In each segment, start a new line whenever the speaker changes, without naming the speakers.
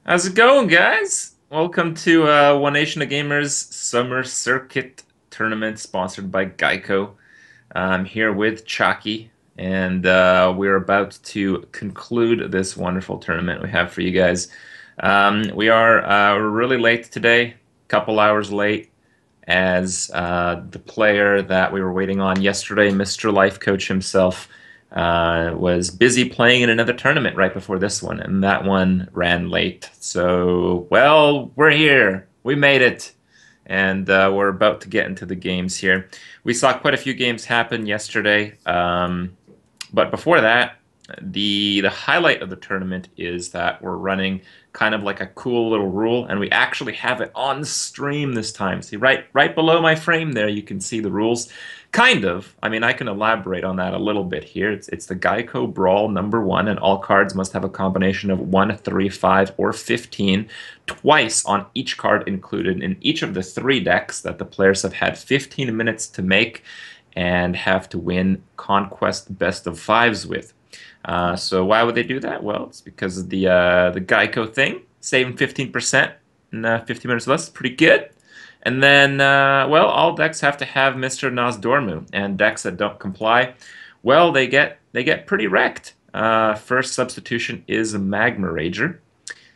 How's it going, guys? Welcome to One Nation of Gamers Summer Circuit Tournament sponsored by GEICO. I'm here with Chalky, and we're about to conclude this wonderful tournament we have for you guys. We're really late today, couple hours late, as the player that we were waiting on yesterday, Mr. Lifecoach himself, was busy playing in another tournament right before this one, and that one ran late. So, well, we're here. We made it. And we're about to get into the games here. We saw quite a few games happen yesterday. But before that, the highlight of the tournament is that we're running kind of like a cool little rule, and we actually have it on stream this time. See, right below my frame there, you can see the rules. Kind of. I mean, I can elaborate on that a little bit here. It's the GEICO Brawl #1, and all cards must have a combination of 1, 3, 5, or 15, twice on each card included in each of the 3 decks that the players have had 15 minutes to make and have to win Conquest Best of Fives with. So why would they do that? Well, it's because of the GEICO thing, saving 15% in 50 minutes or less. Pretty good. And then, well, all decks have to have Mr. Nosdormu, and decks that don't comply, well, they get pretty wrecked. First substitution is a Magma Rager,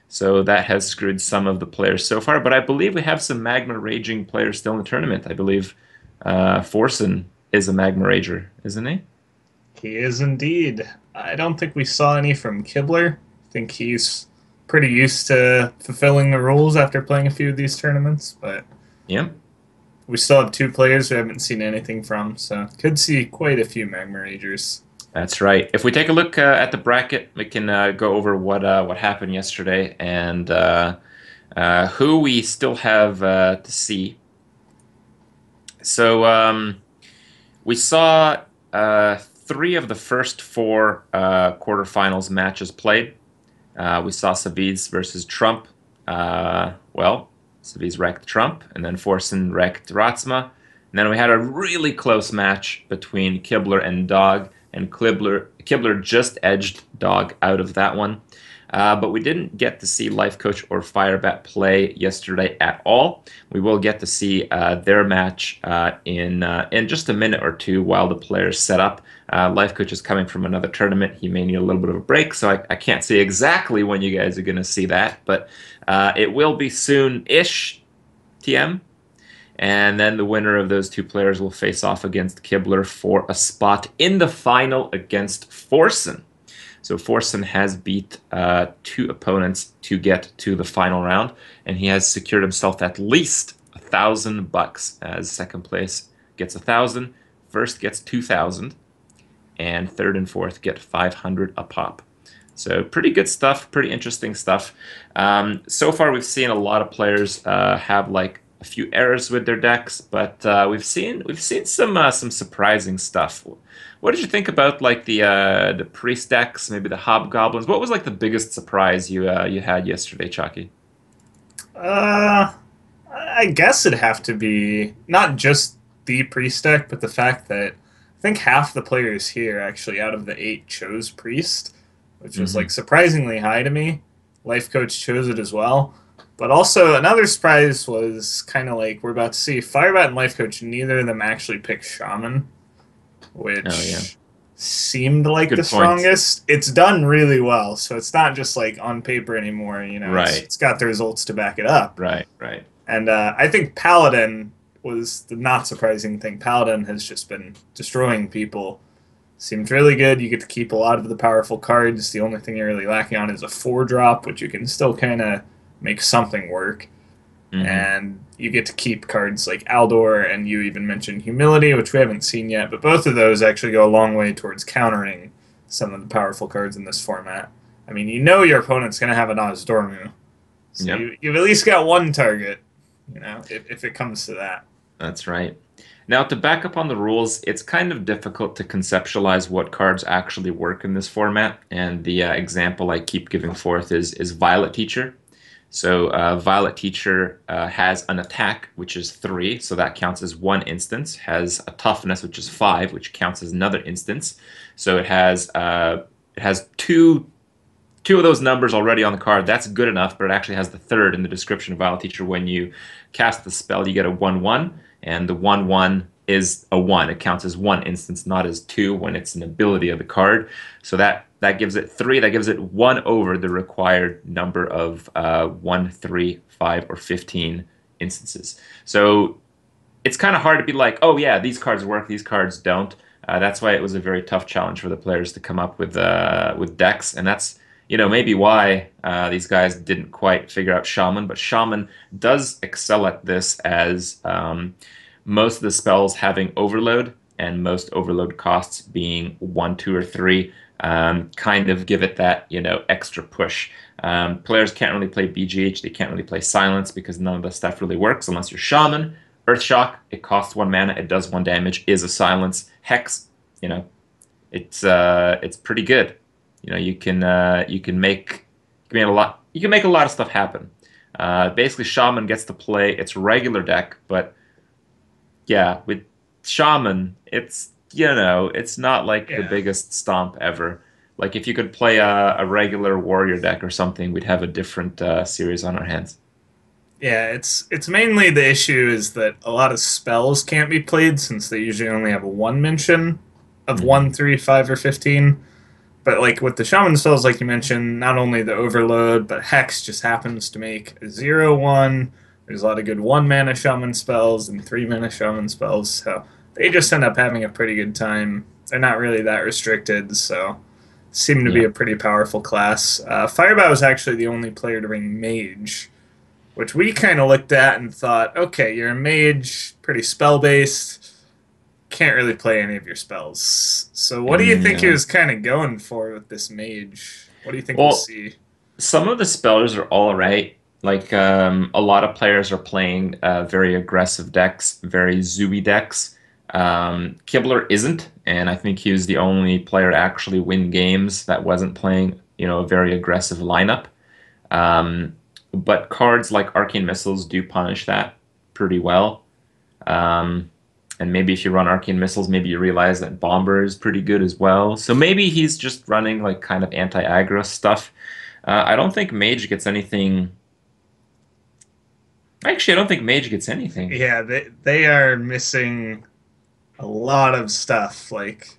so that has screwed some of the players so far. But I believe we have some Magma Raging players still in the tournament. I believe Forsen is a Magma Rager, isn't he?
He is indeed. I don't think we saw any from Kibler. I think he's pretty used to fulfilling the rules after playing a few of these tournaments, but
Yeah.
we still have 2 players we haven't seen anything from, so could see quite a few Magma Ragers.
That's right. If we take a look at the bracket, we can go over what happened yesterday and who we still have to see. So we saw 3 of the first 4 quarterfinals matches played. We saw Saviz versus Trump. Well, Saviz wrecked Trump, and then Forsen wrecked Ratsma. And then we had a really close match between Kibler and Dog, and Kibler just edged Dog out of that one. But we didn't get to see Lifecoach or Firebat play yesterday at all. We will get to see their match in just a minute or two while the players set up. Lifecoach is coming from another tournament. He may need a little bit of a break, so I can't say exactly when you guys are going to see that, but it will be soon-ish, TM. And then the winner of those 2 players will face off against Kibler for a spot in the final against Forsen. So Forsen has beat 2 opponents to get to the final round, and he has secured himself at least $1,000. As second place gets 1,000, first gets 2,000, and third and fourth get 500 a pop. So pretty good stuff, pretty interesting stuff. So far, we've seen a lot of players have like a few errors with their decks, but we've seen some surprising stuff. What did you think about like the priest decks, maybe the hobgoblins? What was like the biggest surprise you had yesterday, Chalky?
Uh, I guess it'd have to be not just the Priest deck, but the fact that I think half the players here actually out of the 8 chose Priest, which was
Hmm.
like surprisingly high to me. Life Coach chose it as well. But also another surprise was kind of like we're about to see Firebat and Life Coach. Neither of them actually picked Shaman,
Oh yeah,
which seemed like the
good point.
strongest. It's done really well, so it's not just like on paper anymore. You know, it's
Right,
it's got the results to back it up.
right.
And I think Paladin was the not surprising thing. Paladin has just been destroying people. Seems really good. You get to keep a lot of the powerful cards. The only thing you're really lacking on is a 4-drop, which you can still kind of make something work.
Hmm.
And you get to keep cards like Aldor, and you even mentioned Humility, which we haven't seen yet. But both of those actually go a long way towards countering some of the powerful cards in this format. I mean, you know your opponent's going to have a Nozdormu. So
Yep.
you've at least got one target, if it comes to that.
That's right. Now, to back up on the rules, it's kind of difficult to conceptualize what cards actually work in this format. And the example I keep giving forth is Violet Teacher. So Violet Teacher has an attack, which is 3, so that counts as 1 instance. Has a toughness, which is 5, which counts as another instance. So it has two of those numbers already on the card, that's good enough, but it actually has the third in the description of Vial Teacher. When you cast the spell, you get a 1/1, and the 1/1 is a 1. It counts as one instance, not as two when it's an ability of the card. So that gives it 3. That gives it 1 over the required number of 1, 3, 5, or 15 instances. So it's kind of hard to be like, oh yeah, these cards work, these cards don't. That's why it was a very tough challenge for the players to come up with decks, and that's maybe why these guys didn't quite figure out Shaman. But Shaman does excel at this, as most of the spells having overload, and most overload costs being 1, 2, or 3, kind of give it that extra push. Players can't really play BGH, they can't really play Silence, because none of the stuff really works unless you're Shaman. Earth Shock, it costs 1 mana, it does 1 damage, is a silence. Hex, it's pretty good. You can make a lot of stuff happen. Basically, Shaman gets to play its regular deck, but yeah, with Shaman, it's not like the biggest stomp ever. Like if you could play a regular warrior deck or something, we'd have a different series on our hands.
Yeah, it's mainly the issue is that a lot of spells can't be played since they usually only have a 1 mention of 1, 3, 5, or 15. But like with the shaman spells, like you mentioned, not only the overload, but Hex just happens to make a 0/1. There's a lot of good 1 mana shaman spells and 3 mana shaman spells, so they just end up having a pretty good time. They're not really that restricted, so seem to be
Yeah.
a pretty powerful class. Firebat was actually the only player to bring Mage, which we kind of looked at and thought, okay, you're a mage, pretty spell-based, can't really play any of your spells. So what do you think he
Yeah.
was kind of going for with this mage? What do you think we'll
Well,
see?
some of the spellers are all right. Like a lot of players are playing very aggressive decks, very zooey decks. Kibler isn't, and I think he was the only player to actually win games that wasn't playing, a very aggressive lineup. Um, but cards like Arcane Missiles do punish that pretty well. Um, and maybe if you run Arcane Missiles, maybe you realize that Bomber is pretty good as well. So maybe he's just running like kind of anti-aggro stuff. I don't think Mage gets anything. Actually, I don't think Mage gets anything.
Yeah, they are missing a lot of stuff. Like,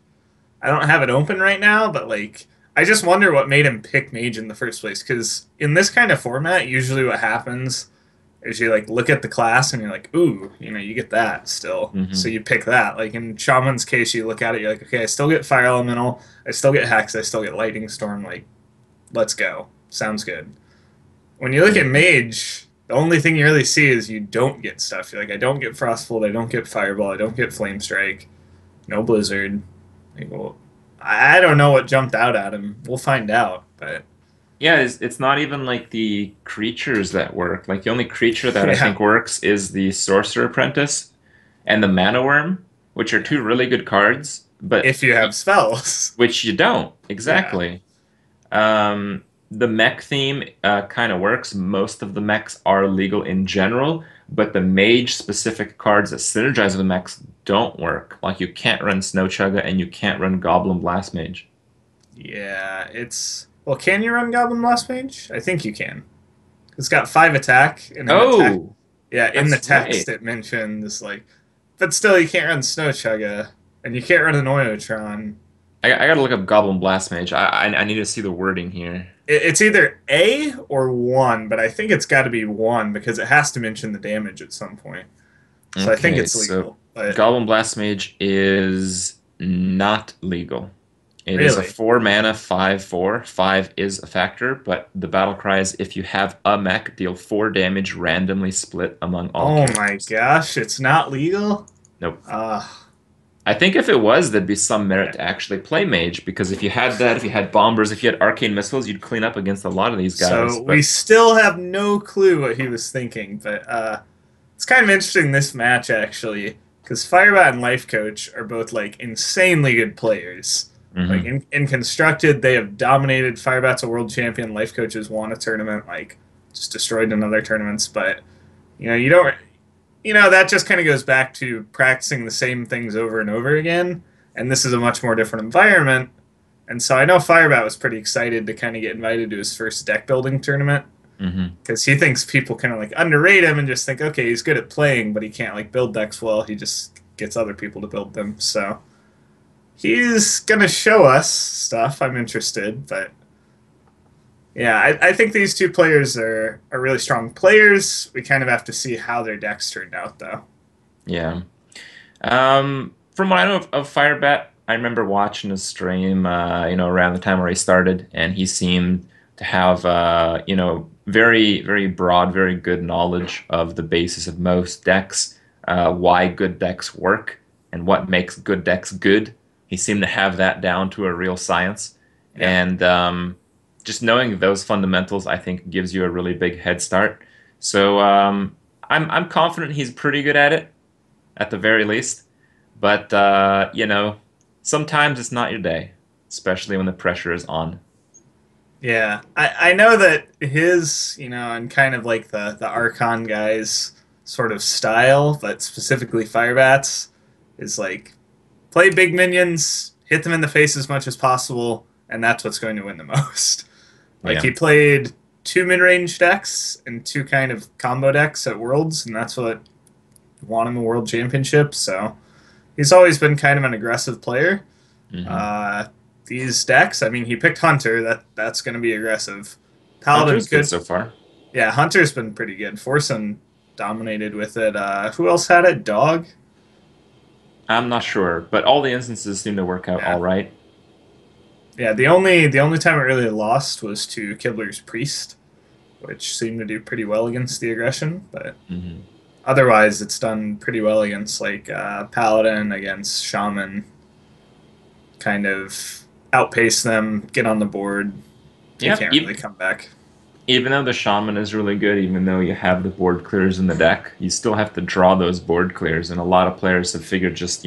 I don't have it open right now, but like, I just wonder what made him pick mage in the first place. Because in this kind of format, usually what happens is you like look at the class and you're like, ooh, you get that still. So
Hmm.
you pick that. Like in Shaman's case, you look at it, you're like, okay, I still get Fire Elemental, I still get Hex, I still get Lightning Storm. Like, let's go. Sounds good. When you look at Mage, the only thing you really see is you don't get stuff. You're like, I don't get Frostbolt, I don't get Fireball, I don't get Flame Strike, no Blizzard. Like, well, I don't know what jumped out at him. We'll find out, but
Yeah, it's not even like the creatures that work. Like the only creature that I
yeah,
think works is the Sorcerer Apprentice and the Mana Worm, which are
yeah.
two really good cards, but
If you have spells,
which you don't
yeah,
exactly. The mech theme kind of works. Most of the mechs are legal in general, but the mage specific cards that synergize with the mechs don't work. Like you can't run Snow Chugga and you can't run Goblin Blast Mage.
yeah. It's well, can you run Goblin Blast Mage? I think you can. It's got 5 attack, and in the text,
Oh,
yeah, in the
that's
text
right.
it mentions like, but still you can't run Snow Chugga, and you can't run an Oiotron.
I gotta look up Goblin Blast Mage. I need to see the wording here.
It's either A or 1, but I think it's got to be 1 because it has to mention the damage at some point. So I think
Okay,
it's
so
legal. But
Goblin Blast Mage is not legal. It is a
really,
4 mana 5/4. 5 is a factor, but the battle cry is if you have a mech, deal 4 damage randomly split among all
oh my
characters.
gosh, it's not legal.
Nope.
Uh,
I think if it was, there'd be some merit
yeah.
to actually play Mage, because if you had that, if you had Bombers, if you had Arcane Missiles, you'd clean up against a lot of these guys.
So we
But
still have no clue what he was thinking, but it's kind of interesting this match actually because Firebat and Lifecoach are both like insanely good players. Like
mhm.
in constructed, they have dominated. Firebat's a world champion. Lifecoach has won a tournament, like just destroyed in other tournaments. But you don't. That just kind of goes back to practicing the same things over and over again. And this is a much more different environment. And so I know Firebat was pretty excited to kind of get invited to his first deck building tournament
Hmm.
because he thinks people kind of like underrate him and just think, okay, he's good at playing, but he can't like build decks well. He just gets other people to build them. So he's gonna show us stuff. I'm interested, but yeah, I think these two players are really strong players. We kind of have to see how their decks turned out, though.
Yeah. From what I know of Firebat, I remember watching his stream, around the time where he started, and he seemed to have, very, very broad, very good knowledge of the basis of most decks, why good decks work, and what makes good decks good. He seemed to have that down to a real science,
Yeah,
and just knowing those fundamentals, I think, gives you a really big head start. So I'm confident he's pretty good at it, at the very least. But sometimes it's not your day, especially when the pressure is on.
yeah. I know that his, and kind of like the Archon guys sort of style, but specifically Firebats, is like play big minions, hit them in the face as much as possible, and that's what's going to win the most. Like
Yeah.
he played two mid-range decks and two kind of combo decks at Worlds, and that's what won him a World Championship. So he's always been kind of an aggressive player.
Hmm.
Uh, these decks, I mean, he picked Hunter. That's going to be aggressive. Paladin
Hunter's good
could,
so far.
yeah, Hunter's been pretty good. Forsen dominated with it. Who else had it? Dog.
I'm not sure, but all the instances seem to work out
Yeah,
all right.
yeah. The only time it really lost was to Kibler's Priest, which seemed to do pretty well against the aggression, but
Hmm.
otherwise it's done pretty well against like Paladin, against Shaman. Kind of outpace them, get on the board. They
Yeah,
can't really come back.
even though the shaman is really good, even though you have the board clears in the deck, you still have to draw those board clears. And a lot of players have figured just,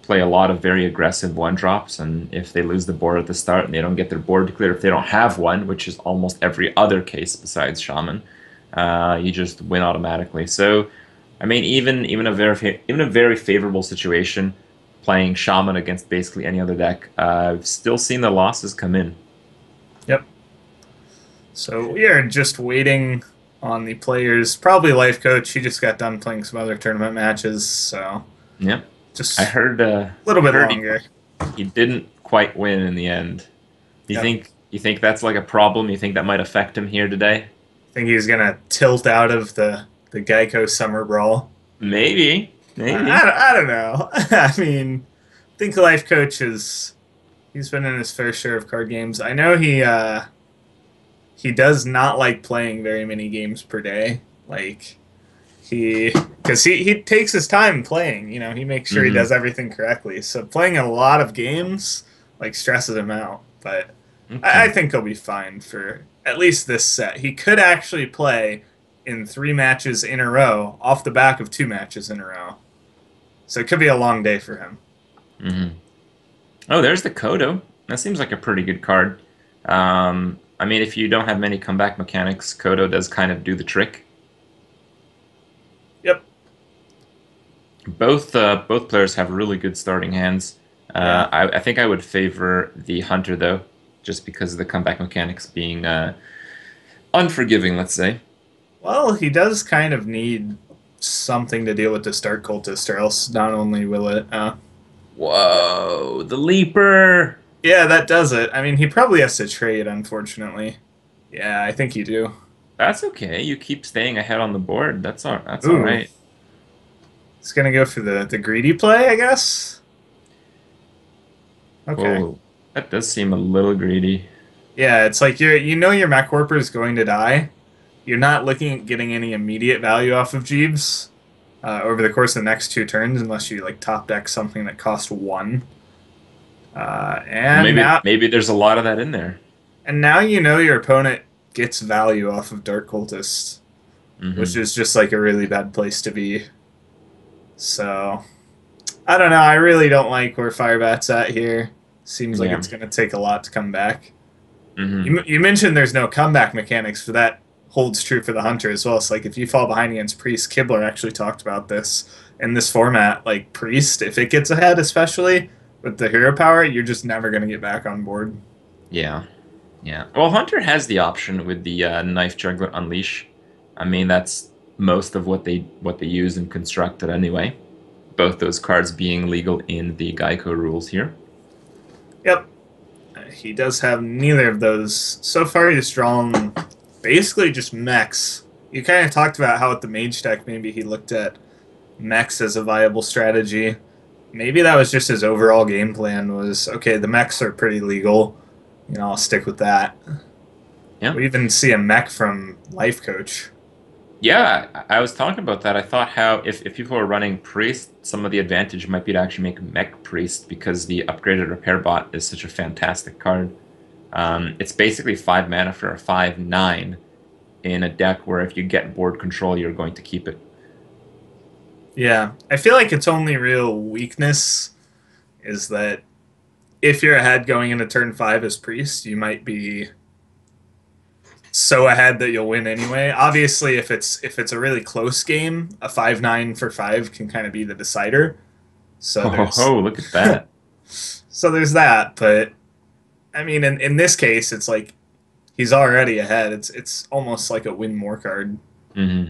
play a lot of very aggressive one drops. And if they lose the board at the start and they don't get their board clear, if they don't have one, which is almost every other case besides shaman, you just win automatically. So, I mean, even a very favorable situation, playing shaman against basically any other deck, I've still seen the losses come in.
Yep. So we are just waiting on the players. Probably Lifecoach. He just got done playing some other tournament matches, so
Yeah, I
just a
heard.
little bit
Heard
longer.
he didn't quite win in the end. You
Yep.
think you think that's like a problem? You think that might affect him here today?
I think he's gonna tilt out of the GEICO Summer Brawl.
Maybe, maybe.
I don't know. I mean, I think Lifecoach is he's been in his fair share of card games. I know he does not like playing very many games per day. Like because he takes his time playing. He makes sure he
Hmm.
does everything correctly. So playing a lot of games like stresses him out. But I
Okay.
think he'll be fine for at least this set. He could actually play in 3 matches in a row off the back of 2 matches in a row. So it could be a long day for him.
Hmm. Oh, there's the Kodo. That seems like a pretty good card. I mean, if you don't have many comeback mechanics, Kodo does kind of do the trick.
Yep.
Both players have really good starting hands.
Yeah.
I think I would favor the Hunter though, just because of the comeback mechanics being unforgiving, let's say.
Well, he does kind of need something to deal with this Dark Cultist, or else not only will it.
Whoa, the Leaper!
Yeah, that does it. I mean, he probably has to trade, unfortunately. Yeah, I think you do.
That's okay. You keep staying ahead on the board. That's all
Ooh,
right.
it's gonna go for the greedy play, I guess. Okay.
Whoa, that does seem a little greedy.
Yeah, it's like your Mech Warper is going to die. You're not looking at getting any immediate value off of Jeeves over the course of the next 2 turns, unless you like top deck something that cost 1.
Well,
And
maybe
now
maybe there's a lot of that in there.
your opponent gets value off of Dark Cultist, which
Hmm.
is just like a really bad place to be. So I don't know. I really don't like where Firebat's at here. Seems like
Yeah.
it's going to take a lot to come back.
Hmm.
You mentioned there's no comeback mechanics, for that holds true for the Hunter as well. So like if you fall behind against Priest, Kibler actually talked about this in this format. Like Priest, if it gets ahead, especially with the hero power, you're just never going to get back on board.
Yeah, yeah. Well, Hunter has the option with the Knife Juggler Unleash. I mean, that's most of what they use in Constructed anyway. Both those cards being legal in the GEICO rules here.
Yep. He does have neither of those. So far, he's drawn basically just mechs. You kind of talked about how with the mage deck, maybe he looked at mechs as a viable strategy. Maybe that was just his overall game plan was, okay, the mechs are pretty legal. I'll stick with that.
Yeah.
We even see a mech from Lifecoach.
Yeah, I was talking about that. I thought how if people are running Priest, some of the advantage might be to actually make Mech Priest because the upgraded Repair Bot is such a fantastic card. It's basically 5 mana for a 5/9 in a deck where if you get board control, you're going to keep it.
Yeah, I feel like its only real weakness is that if you're ahead going into turn 5 as Priest, you might be so ahead that you'll win anyway. Obviously, if it's a really close game, a 5/9 for 5 can kind of be the decider. So there's
Look at that.
so there's that, but I mean in this case it's like he's already ahead. It's almost like a win more card.
Hmm.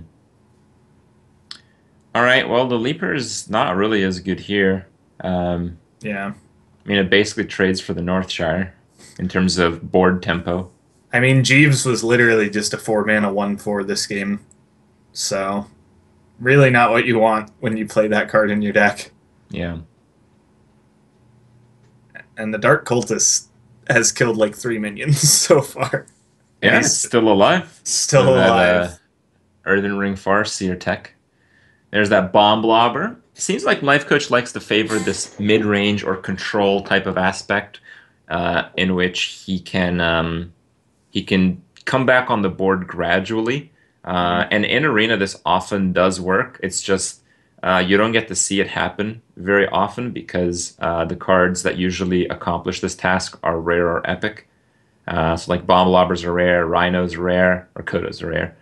All right, well, the Leaper is not really as good here.
Yeah.
I mean, it basically trades for the Northshire in terms of board tempo.
I mean, Jeeves was literally just a 4-mana 1/4 this game. So, really not what you want when you play that card in your deck.
Yeah.
And the Dark Cultist has killed like 3 minions so far. And
Yeah, it's
he's
still alive.
still
That
alive.
Earthen Ring Farseer tech. There's that Bomb Blobber. It seems like Life Coach likes to favor this mid-range or control type of aspect, in which he can come back on the board gradually. And in Arena, this often does work. It's just you don't get to see it happen very often because the cards that usually accomplish this task are rare or epic. So like Bomb Lobbers are rare, Rhinos are rare, or Kodos are rare.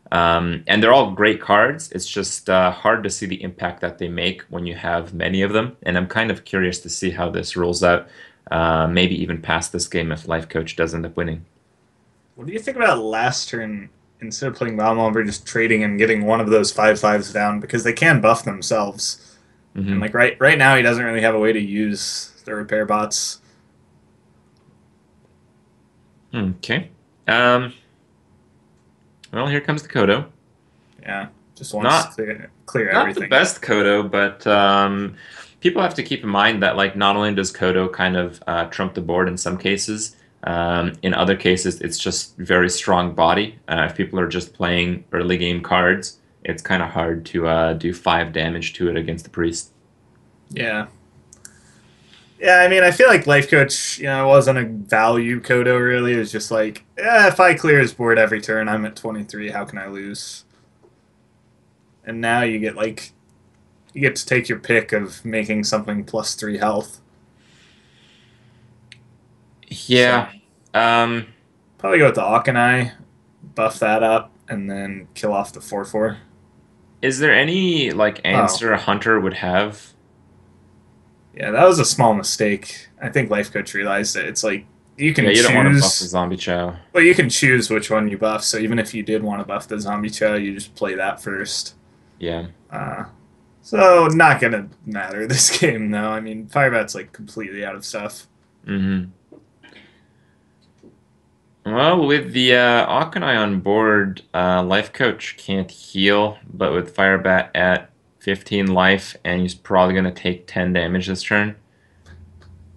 And they're all great cards. It's just hard to see the impact that they make when you have many of them. And I'm kind of curious to see how this rolls out, maybe even past this game if Life Coach does end up winning.
What do you think about last turn? Instead of playing Bomb Bomber, just trading and getting one of those 5/5s down because they can buff themselves. And
Hmm.
like right now, he doesn't really have a way to use the repair bots.
Okay. Well, here comes the Kodo.
Yeah, just wants
Not
to clear
not the
everything.
best Kodo, but people have to keep in mind that like not only does Kodo kind of trump the board in some cases, in other cases it's just very strong body. If people are just playing early game cards, it's kind of hard to do 5 damage to it against the priest.
Yeah. Yeah, I mean, I feel like Life Coach, wasn't a value Kodo really. It was just like, if I clear his board every turn, I'm at 23. How can I lose? And now you get to take your pick of making something +3 health. So
Yeah. Um,
probably go with the Auchenai, buff that up, and then kill off the 4/4.
is there any like
Oh,
answer a hunter would have?
yeah, that was a small mistake. I think Life Coach realized it. It's like you
Yeah,
can
you don't want to buff the
choose.
zombie chow.
Well, you can choose which one you buff. So even if you did want to buff the Zombie Chow, you just play that first.
Yeah.
Uh, so not gonna matter this game though. I mean, Firebat's like completely out of stuff.
Hmm. Well, with the Auchenai on board, Life Coach can't heal, but with Firebat at 15 life, and he's probably going to take 10 damage this turn.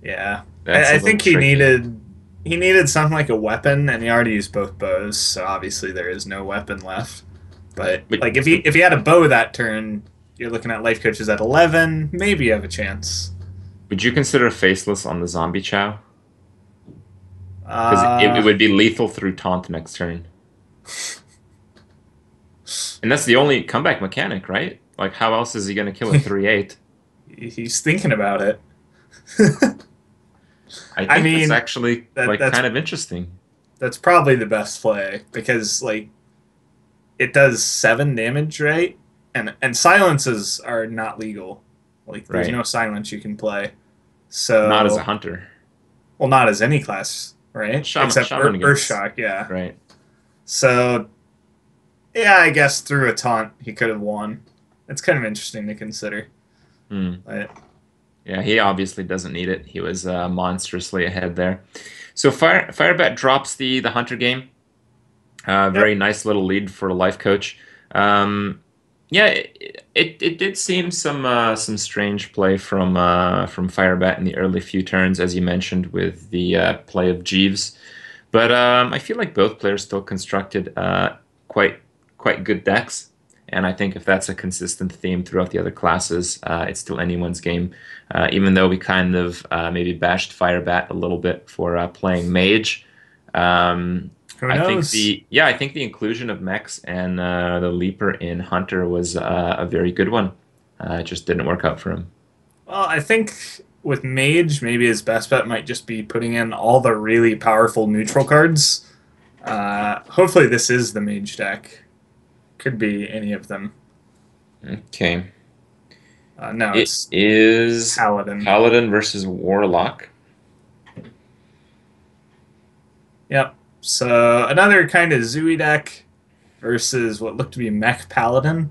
Yeah,
That's a
I
little
think he
tricky.
needed something like a weapon, and he already used both bows. So obviously there is no weapon left. But
But,
like
but
if he had a bow that turn, you're looking at Life Coaches at 11. Maybe you have a chance.
would you consider Faceless on the Zombie Chow? Because it
Uh,
would be lethal through Taunt next turn. And that's the only comeback mechanic, right? Like, how else is he going to kill a 3/8?
he's thinking about it.
I
I
think that's
mean,
actually,
that
like,
that's
kind of interesting.
that's probably the best play because like it does 7 damage, right? And silences are not legal. Like there's
Right.
no silence you can play.
Not as a
So,
hunter.
well, not as any class,
Well,
right? Except
shaman against,
Earthshock, yeah.
right?
So, yeah, I guess through a taunt he could have won. It's kind of interesting to consider.
Hmm.
But
Yeah, he obviously doesn't need it. He was monstrously ahead there. So Firebat drops the hunter game.
yep.
Very nice little lead for Lifecoach. Yeah, it did seem some strange play from Firebat in the early few turns, as you mentioned, with the play of Jeeves. But I feel like both players still constructed quite quite good decks, and I think if that's a consistent theme throughout the other classes, it's still anyone's game. Even though we kind of maybe bashed Firebat a little bit for playing Mage. Um,
Who
I think
knows?
I think the inclusion of mechs and the Leaper in Hunter was a very good one. It just didn't work out for him.
Well, I think with Mage, maybe his best bet might just be putting in all the really powerful neutral cards. Hopefully, this is the Mage deck. Could be any of them.
Okay.
No,
It
it's
is
Paladin.
Paladin versus Warlock.
Yep. So another kind of Zooey deck versus what looked to be Mech Paladin.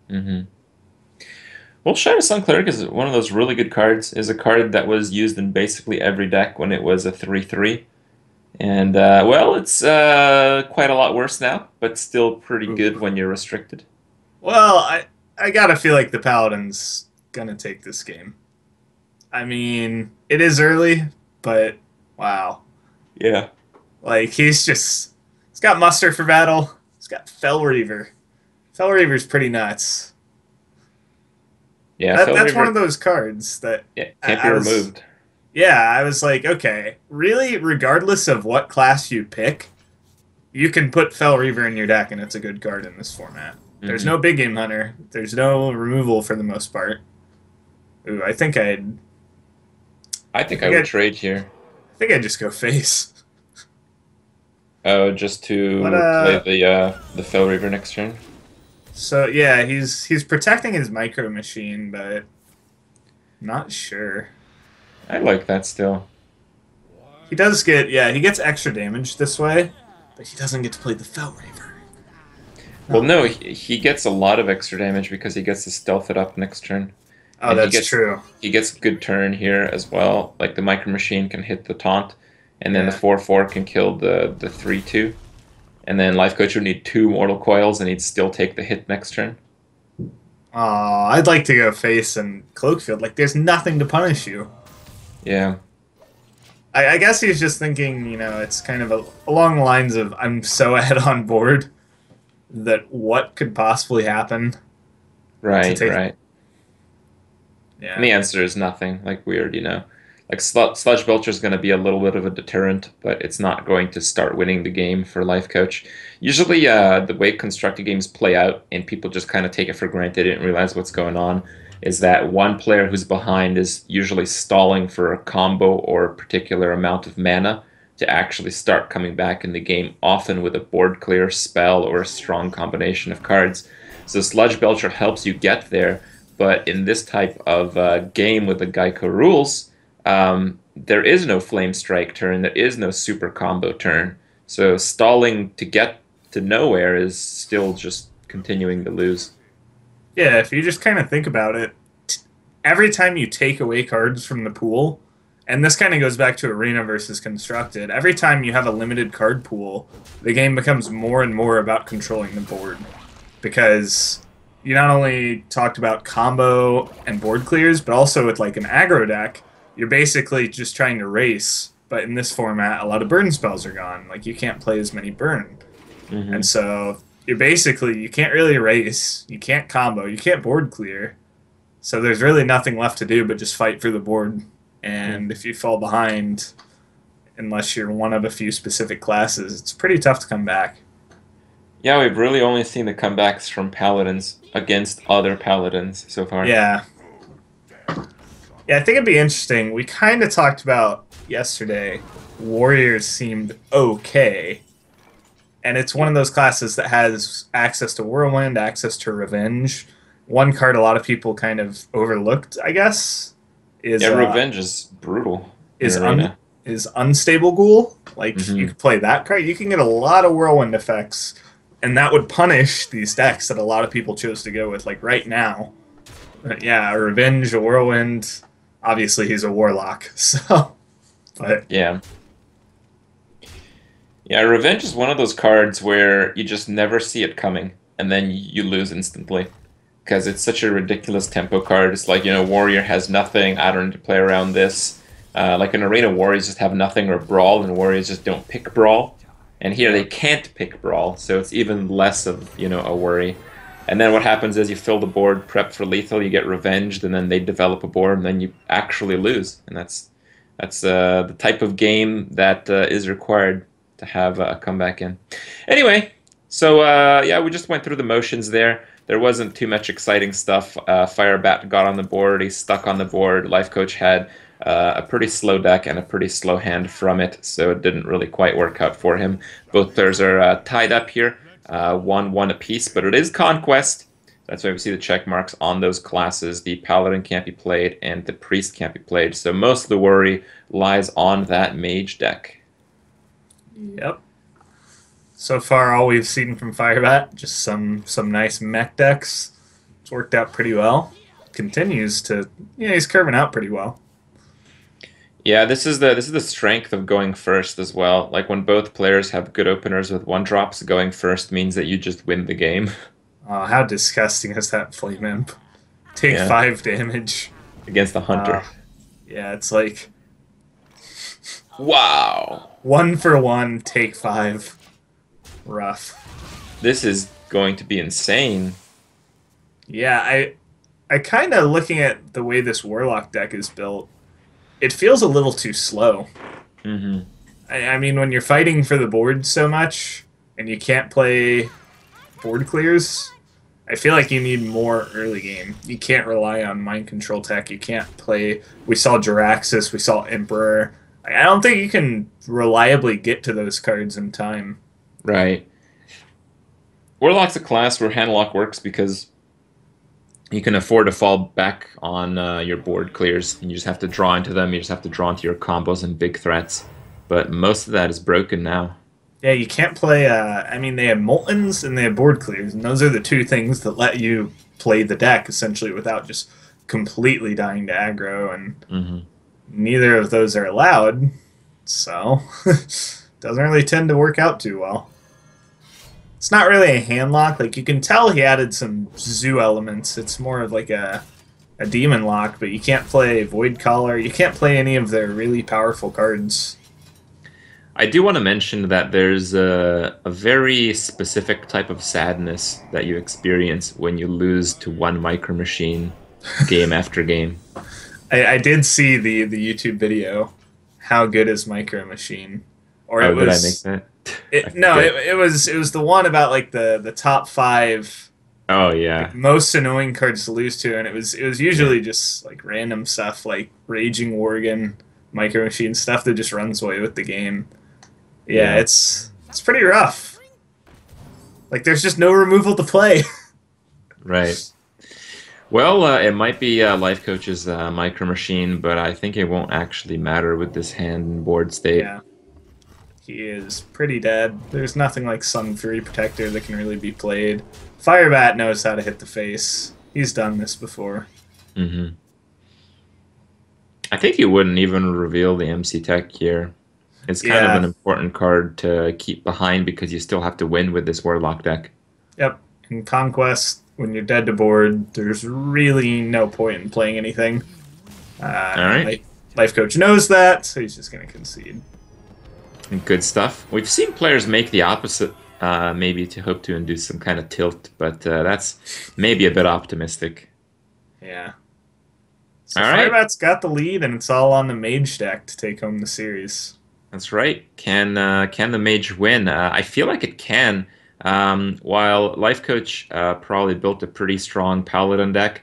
Hmm. Well, Shadow Sun Cleric is one of those really good cards. Is a card that was used in basically every deck when it was a 3/3. And well, it's quite a lot worse now, but still pretty
Ooh.
good when you're restricted.
Well, I gotta feel like the Paladin's gonna take this game. I mean, it is early, but wow.
Yeah.
Like he's got muster for battle. He's got Fell Reaver. Fell Reaver's pretty nuts.
Yeah, Fel
That's one of
Reaver,
those cards that
yeah,
I,
can't be
I was
removed.
yeah, I was like, okay, really, regardless of what class you pick, you can put Fell Reaver in your deck and it's a good card in this format. There's
Hmm.
no big game hunter. There's no removal for the most part. Ooh,
I
I
think I
think
would
I
trade here.
think I'd just go face.
Oh, just
But
to play the Fel Reaver next turn.
so yeah, he's protecting his micro machine, but not sure.
I like that still.
He does get he gets extra damage this way, but he doesn't get to play the Fell Reaver.
Well,
Oh
no,
man.
he gets a lot of extra damage because he gets to stealth it up next turn,
Oh,
and
that's true.
he gets a good turn here as well. Like the Micro Machine can hit the taunt, and then the
Yeah.
4/4 can kill the 3/2, and then Life Coach would need two Mortal Coils, and he'd still take the hit next turn.
Oh, I'd like to go face and Cloakfield. Like, there's nothing to punish you.
Yeah,
I guess he's just thinking, it's kind of along the lines of I'm so ahead on board that what could possibly happen to
right,
take.
right. And
Yeah.
the answer is nothing, like we already know. Like Sludge Belcher is going to be a little bit of a deterrent, but it's not going to start winning the game for Life Coach. Usually, the way constructed games play out, and people just kind of take it for granted, didn't realize what's going on, is that one player who's behind is usually stalling for a combo or a particular amount of mana to actually start coming back in the game, often with a board clear spell or a strong combination of cards. So Sludge Belcher helps you get there, but in this type of game with the GEICO rules, there is no Flame Strike turn, there is no super combo turn. So stalling to get to nowhere is still just continuing to lose.
Yeah, if you just kind of think about it, every time you take away cards from the pool, and this kind of goes back to Arena versus Constructed, every time you have a limited card pool, the game becomes more and more about controlling the board. Because you not only talked about combo and board clears, but also with like an aggro deck, you're basically just trying to race. But in this format, a lot of burn spells are gone. Like you can't play as many burn. And
Hmm.
so you can't really race, you can't combo, you can't board clear. So there's really nothing left to do but just fight for the board. And if you fall behind, unless you're one of a few specific classes, it's pretty tough to come back.
Yeah, we've really only seen the comebacks from Paladins against other Paladins so far.
Yeah. Yeah, I think it'd be interesting. We kind of talked about yesterday, Warriors seemed okay. And it's one of those classes that has access to Whirlwind, access to Revenge. One card a lot of people kind of overlooked, I guess, is
Yeah, Revenge is brutal in
is un
Arena.
is Unstable Ghoul. Like you
Hmm.
could play that card. You can get a lot of whirlwind effects, and that would punish these decks that a lot of people chose to go with. Like right now, yeah, a Revenge, a Whirlwind. Obviously, he's a Warlock, so but
Yeah. Yeah, Revenge is one of those cards where you just never see it coming, and then you lose instantly. Because it's such a ridiculous tempo card. It's like, Warrior has nothing, I don't need to play around this. Like in Arena, Warriors just have nothing or Brawl, and Warriors just don't pick Brawl. And here
yeah,
they can't pick Brawl, so it's even less of, a worry. And then what happens is you fill the board, prep for lethal, you get revenged, and then they develop a board, and then you actually lose. And that's the type of game that is required to have a comeback in. Anyway, so yeah, we just went through the motions there. There wasn't too much exciting stuff. Firebat got on the board. He stuck on the board. Lifecoach had a pretty slow deck and a pretty slow hand from it, so it didn't really quite work out for him. Both players are tied up here, 1-1 apiece, but it is Conquest. That's why we see the check marks on those classes. The Paladin can't be played and the Priest can't be played, so most of the worry lies on that Mage deck.
yep. So far, all we've seen from Firebat, just some nice mech decks. It's worked out pretty well. Continues to, yeah, he's curving out pretty well.
Yeah, this is the strength of going first as well. Like when both players have good openers with one drops, going first means that you just win the game.
Oh, how disgusting is that Flame Imp? Take
Yeah,
5 damage.
against the
Uh,
hunter.
yeah, it's like
Wow.
1 for 1, take 5. Rough.
This is going to be insane.
Yeah, I kind of looking at the way this Warlock deck is built, it feels a little too slow.
Hmm.
I mean, when you're fighting for the board so much and you can't play board clears, I feel like you need more early game. You can't rely on mind control tech. You can't play. We saw Jiraxis, we saw Emperor. I don't think you can reliably get to those cards in time.
Right. Warlock's a class where handlock works because you can afford to fall back on your board clears. And you just have to draw into them. You just have to draw into your combos and big threats. But most of that is broken now.
Yeah, you can't play. I mean, they have Moltens and they have board clears, and those are the two things that let you play the deck essentially without just completely dying to aggro, and
Hmm.
neither of those are allowed. So, doesn't really tend to work out too well. It's not really a hand lock. Like you can tell he added some zoo elements. It's more of like a demon lock, but you can't play Void Collar. You can't play any of their really powerful cards.
I do want to mention that there's a very specific type of sadness that you experience when you lose to one micro machine game after game.
I did see the YouTube video. How good is Micro Machine? Or it
Oh, did I make
was
that? I
it no
forget.
it was the one about like the top five
Oh yeah,
like, most annoying cards to lose to, and it was
yeah,
usually just like random stuff like Raging Worgen, Micro Machine stuff that just runs away with the game. Yeah,
yeah.
it's pretty rough. Like there's just no removal to play.
Right. Well, it might be Life Coach's micro machine, but I think it won't actually matter with this hand and board state.
Yeah, he is pretty dead. There's nothing like Sun Fury Protector that can really be played. Firebat knows how to hit the face. He's done this before.
Hmm. I think you wouldn't even reveal the MC Tech here. It's kind of an
Yeah,
important card to keep behind because you still have to win with this Warlock deck.
yep. In Conquest, when you're dead to board, there's really no point in playing anything.
All right.
Life Coach knows that, so he's just going to concede.
Good stuff. We've seen players make the opposite, maybe to hope to induce some kind of tilt, but that's maybe a bit optimistic.
Yeah. So
All right.
Firebat's got the lead, and it's all on the Mage deck to take home the series.
That's right. Can the mage win? I feel like it can. While Life Coach probably built a pretty strong paladin deck,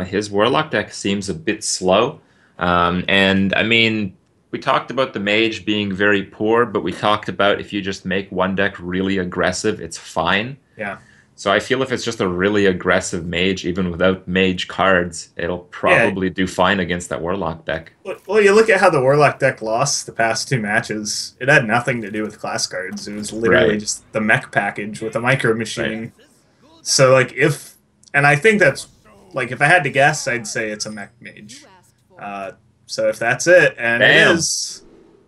his warlock deck seems a bit slow. And I mean, we talked about the mage being very poor, but we talked about if you just make one deck really aggressive, it's fine.
Yeah.
So I feel if it's just a really aggressive mage, even without mage cards, it'll
Yeah.
probably do fine against that warlock deck.
Well, you look at how the Warlock deck lost the past two matches. It had nothing to do with class cards. It was literally
Right.
just the mech package with a micro
Right.
machine. So like if, and I think that's like if I had to guess, I'd say it's a mech mage. Uh, so if that's it, and it
Bam.
is,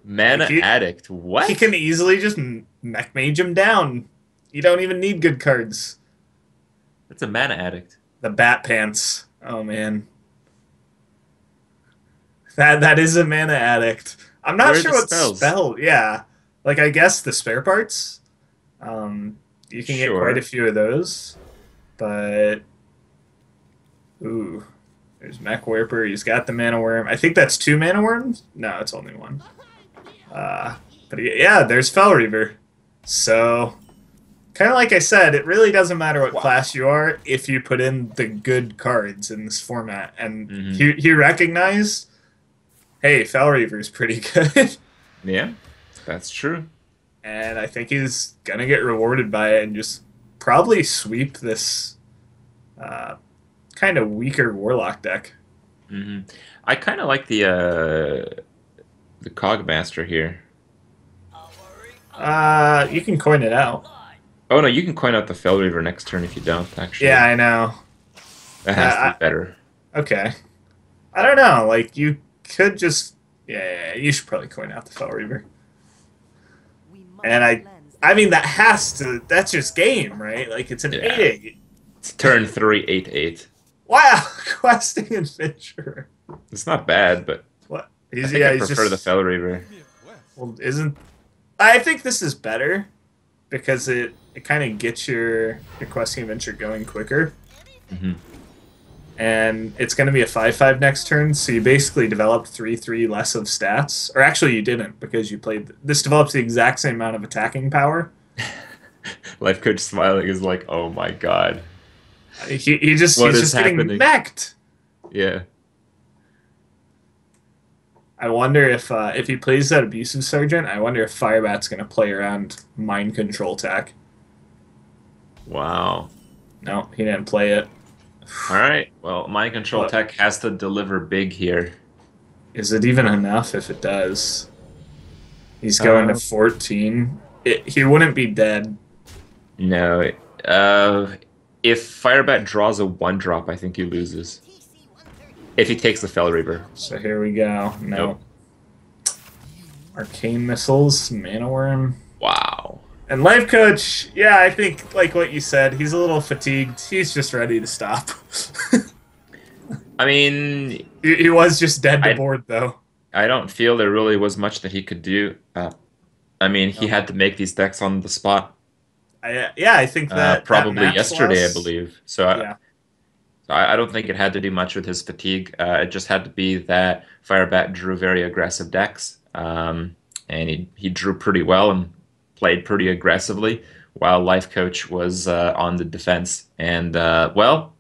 like
Mana Addict.
he
What?
can easily just mech mage him down. You don't even need good cards.
That's a Mana Addict.
The Bat Pants. Oh man, that is a mana addict. I'm not
Where are
sure
the
what
spells?
spell. Yeah, like I guess the spare parts. You can get quite a
Sure.
few of those, but ooh, there's Mech Whirper. He's got the mana worm. I think that's two mana worms. No, it's only one. Uh, but yeah, there's Fell Reaver. So kind of like I said, it really doesn't matter what
Wow.
class you are if you put in the good cards in this format. And
Hmm.
he recognized, hey, Fell Reaver's pretty good.
Yeah, that's true.
And I think he's going to get rewarded by it and just probably sweep this uh, kind of weaker Warlock deck.
Hmm. I kind of like the Cogmaster here.
You can coin it out.
Oh no, you can coin out the Fell Reaver next turn if you don't, actually.
Yeah, I know.
That has to
I,
be better.
okay. I don't know. Like, you could just. Yeah, you should probably coin out the Fell Reaver. And I mean, that has to. That's just game, right? Like, it's an
Yeah.
8-8.
It's turn 3, 8/8.
Wow! Questing Adventurer.
It's not bad, but
What?
I
He's,
think
yeah,
I
he's
prefer the
just.
Fell Reaver.
Well, isn't. I think this is better because it kind of gets your questing adventure going quicker.
Hmm.
And it's going to be a 5/5 next turn, so you basically developed 3/3 less of stats. Or actually, you didn't because you played. This develops the exact same amount of attacking power.
Lifecoach smiling is like, oh my god.
He's
What is
just getting
happening?
mech'd.
Yeah.
I wonder if he plays that abusive sergeant. I wonder if Firebat's going to play around mind control tech.
Wow.
No, he didn't play it.
Alright, well, Mind Control
What?
Tech has to deliver big here.
Is it even enough if it does? He's going to
Uh,
14. He wouldn't be dead.
No. If Firebat draws a 1-drop, I think he loses. If he takes the Fell Reaver.
So here we go. No.
Nope.
Arcane Missiles, Mana Worm.
Wow.
And Life Coach, yeah, I think, like what you said, he's a little fatigued. He's just ready to stop.
I mean,
He was just dead to
I
board, though.
I don't feel there really was much that he could do. I mean, he
No.
had to make these decks on the spot.
Yeah, I think that
Probably
match
yesterday, I
loss-
believe. So
Yeah,
I don't think it had to do much with his fatigue. It just had to be that Firebat drew very aggressive decks, and he drew pretty well and played pretty aggressively, while Life Coach was on the defense. And well,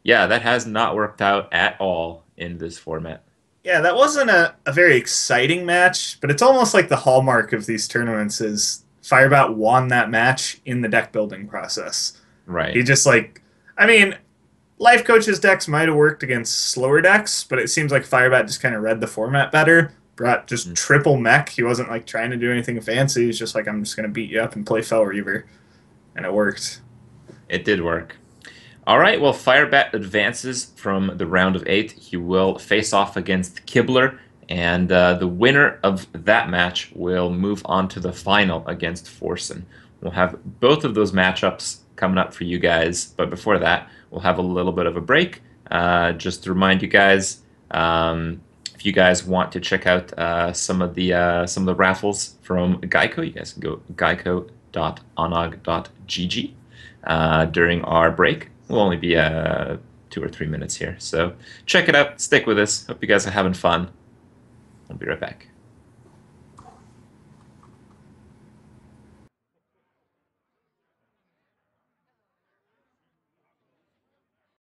yeah, that has not worked out at all in this format.
yeah, that wasn't a very exciting match, but it's almost like the hallmark of these tournaments is Firebat won that match in the deck building process. He
Right.
just like, I mean, Life Coach's decks might have worked against slower decks, but it seems like Firebat just kind of read the format better. Brought just
Mm.
triple mech. He wasn't like trying to do anything fancy. He's just like, I'm just gonna beat you up and play Fell Reaver, and it worked.
It did work. All right, well, Firebat advances from the round of 8. He will face off against Kibler, and the winner of that match will move on to the final against Forsen. We'll have both of those matchups coming up for you guys, but before that, we'll have a little bit of a break. Just to remind you guys, if you guys want to check out some of the raffles from GEICO, you guys can go geico.onog.gg during our break. We'll only be 2 or 3 minutes here, so check it out. Stick with us. Hope you guys are having fun. I'll be right back.